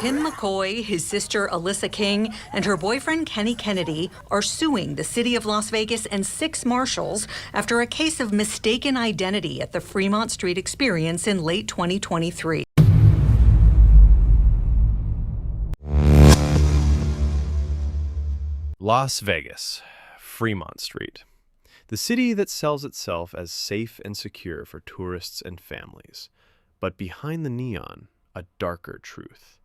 Tim McCoy, his sister Alyssa King, and her boyfriend Kenny Kennedy are suing the city of Las Vegas and 6 marshals after a case of mistaken identity at the Fremont Street experience in late 2023. Las Vegas, Fremont Street. The city that sells itself as safe and secure for tourists and families. But behind the neon, a darker truth.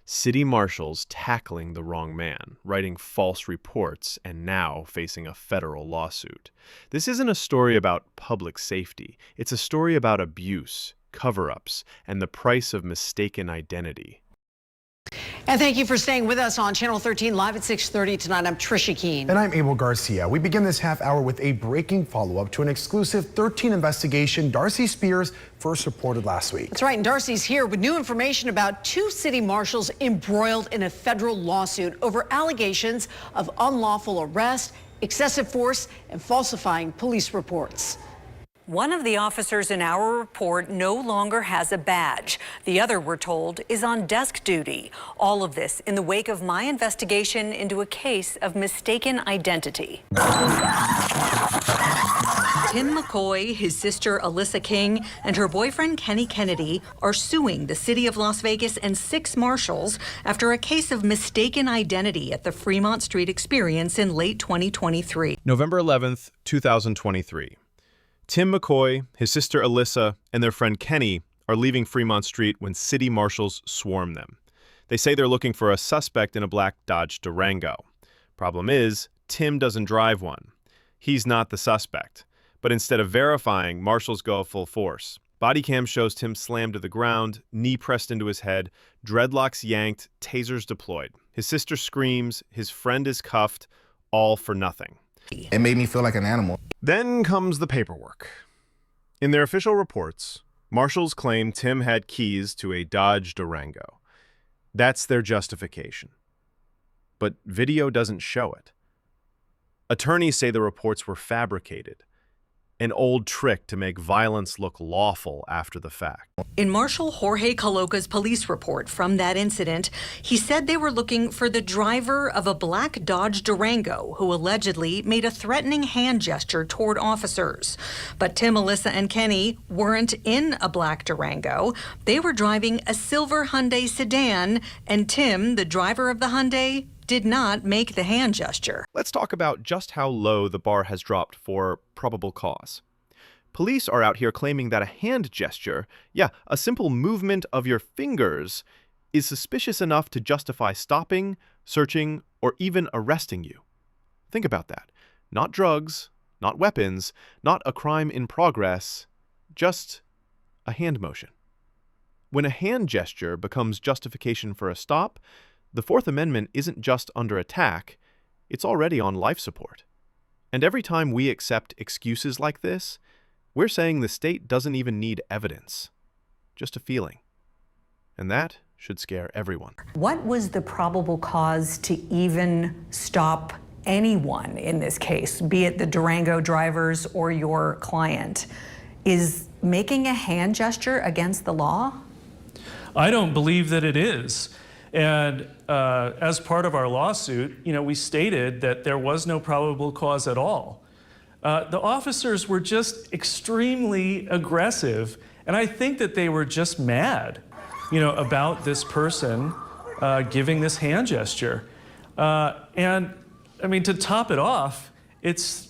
City marshals tackling the wrong man, writing false reports, and now facing a federal lawsuit. This isn't a story about public safety. It's a story about abuse, cover-ups, and the price of mistaken identity. And thank you for staying with us on Channel 13 live at 6:30 tonight. I'm Trisha Keene. And I'm Abel Garcia. We begin this half hour with a breaking follow-up to an exclusive 13 investigation Darcy Spears first reported last week. That's right, and Darcy's here with new information about 2 city marshals embroiled in a federal lawsuit over allegations of unlawful arrest, excessive force, and falsifying police reports. One of the officers in our report no longer has a badge. The other, we're told, is on desk duty. All of this in the wake of my investigation into a case of mistaken identity. Tim McCoy, his sister Alyssa King, and her boyfriend Kenny Kennedy are suing the city of Las Vegas and 6 marshals after a case of mistaken identity at the Fremont Street experience in late 2023. November 11th, 2023. Tim McCoy, his sister Alyssa, and their friend Kenny are leaving Fremont Street when city marshals swarm them. They say they're looking for a suspect in a black Dodge Durango. Problem is, Tim doesn't drive one. He's not the suspect. But instead of verifying, marshals go full force. Body cam shows Tim slammed to the ground, knee pressed into his head, dreadlocks yanked, tasers deployed. His sister screams, his friend is cuffed, all for nothing. It made me feel like an animal. Then comes the paperwork. In their official reports, marshals claim Tim had keys to a Dodge Durango. That's their justification. But video doesn't show it. Attorneys say the reports were fabricated, an old trick to make violence look lawful after the fact. In Marshal Jorge Caloca's police report from that incident, he said they were looking for the driver of a black Dodge Durango who allegedly made a threatening hand gesture toward officers. But Tim, Alyssa, and Kenny weren't in a black Durango. They were driving a silver Hyundai sedan, and Tim, the driver of the Hyundai, did not make the hand gesture. Let's talk about just how low the bar has dropped for probable cause. Police are out here claiming that a hand gesture, a simple movement of your fingers, is suspicious enough to justify stopping, searching, or even arresting you. Think about that. Not drugs, not weapons, not a crime in progress, just a hand motion. When a hand gesture becomes justification for a stop, the Fourth Amendment isn't just under attack, it's already on life support. And every time we accept excuses like this, we're saying the state doesn't even need evidence, just a feeling. And that should scare everyone. What was the probable cause to even stop anyone in this case, be it the Durango drivers or your client? Is making a hand gesture against the law? I don't believe that it is. And as part of our lawsuit, we stated that there was no probable cause at all. The officers were just extremely aggressive, and I think that they were just mad, about this person giving this hand gesture. And I mean, to top it off, it's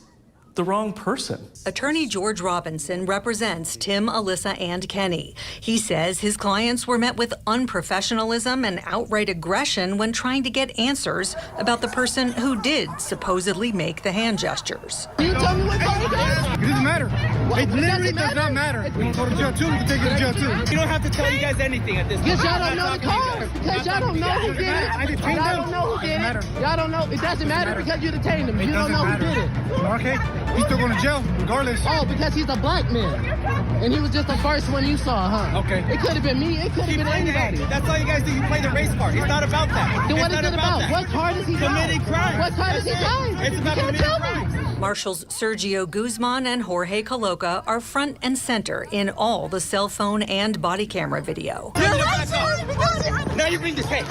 the wrong person. Attorney George Robinson represents Tim, Alyssa, and Kenny. He says his clients were met with unprofessionalism and outright aggression when trying to get answers about the person who did supposedly make the hand gestures. Can you tell me what time it is? It doesn't matter. It literally does not matter. We can go to jail too. We can take you to jail too. You don't have to tell you guys anything at this point. Because y'all don't know the car. Because y'all don't know who did it. Y'all don't know who did it. Y'all don't know. It doesn't matter because you detained him. You don't know who did it. Okay. He's still going to jail regardless. Oh, because he's a black man. And he was just the first one you saw, huh? Okay. It could have been me. It could have been anybody. That's all you guys do. You play the race card. It's not about that. Then what is it about? What car does he drive? Committing crime. What car does he drive? It's about you can't committing tell crime. me. Marshals Sergio Guzman and Jorge Coloca are front and center in all the cell phone and body camera video. Now you bring this case.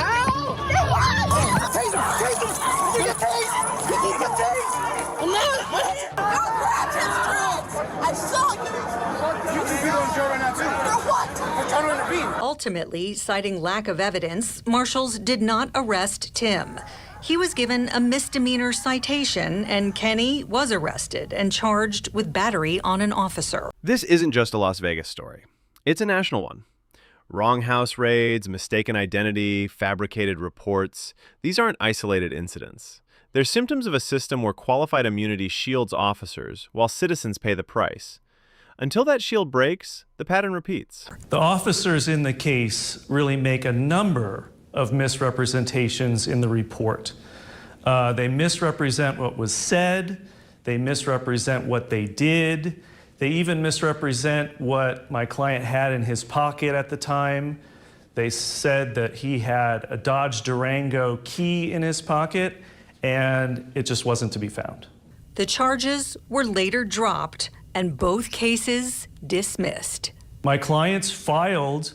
Ultimately, citing lack of evidence, marshals did not arrest Tim. He was given a misdemeanor citation, and Kenny was arrested and charged with battery on an officer. This isn't just a Las Vegas story. It's a national one. Wrong house raids, mistaken identity, fabricated reports. These aren't isolated incidents. They're symptoms of a system where qualified immunity shields officers while citizens pay the price. Until that shield breaks, the pattern repeats. The officers in the case really make a number of misrepresentations in the report. They misrepresent what was said. They misrepresent what they did. They even misrepresent what my client had in his pocket at the time. They said that he had a Dodge Durango key in his pocket, and it just wasn't to be found. The charges were later dropped and both cases dismissed. My clients filed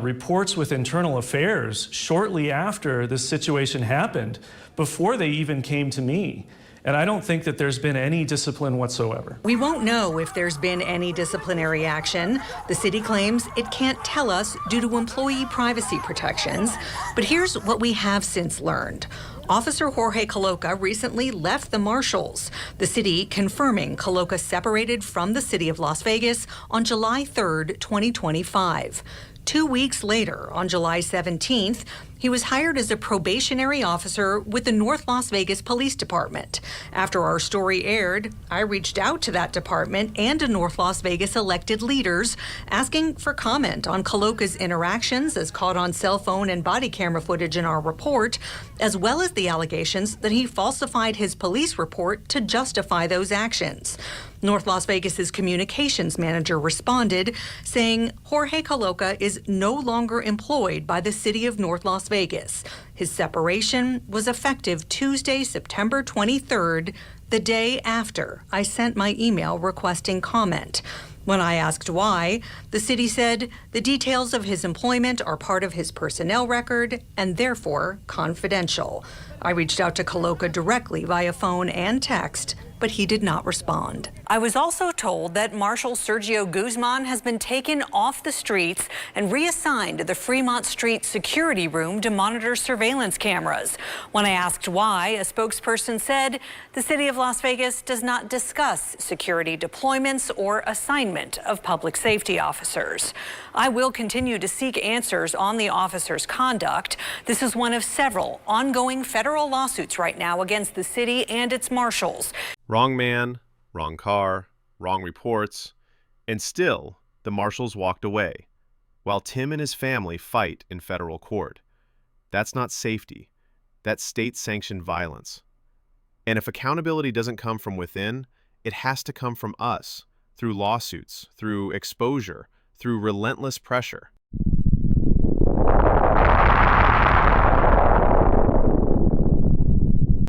reports with Internal Affairs shortly after this situation happened, before they even came to me. And I don't think that there's been any discipline whatsoever. We won't know if there's been any disciplinary action. The city claims it can't tell us due to employee privacy protections. But here's what we have since learned. Officer Jorge Coloca recently left the marshals, the city confirming Coloca separated from the city of Las Vegas on July 3rd, 2025. 2 weeks later, on July 17th, he was hired as a probationary officer with the North Las Vegas Police Department. After our story aired, I reached out to that department and to North Las Vegas elected leaders, asking for comment on Coloca's interactions as caught on cell phone and body camera footage in our report, as well as the allegations that he falsified his police report to justify those actions. North Las Vegas's communications manager responded, saying Jorge Coloca is no longer employed by the city of North Las Vegas. His separation was effective Tuesday, September 23rd, the day after I sent my email requesting comment. When I asked why, the city said the details of his employment are part of his personnel record and therefore confidential. I reached out to Coloca directly via phone and text, but he did not respond. I was also told that Marshal Sergio Guzman has been taken off the streets and reassigned to the Fremont Street security room to monitor surveillance cameras. When I asked why, a spokesperson said the city of Las Vegas does not discuss security deployments or assignment of public safety officers. I will continue to seek answers on the officers' conduct. This is one of several ongoing federal lawsuits right now against the city and its marshals. Wrong man, wrong car, wrong reports, and still the marshals walked away, while Tim and his family fight in federal court. That's not safety. That's state-sanctioned violence. And if accountability doesn't come from within, it has to come from us, through lawsuits, through exposure, through relentless pressure.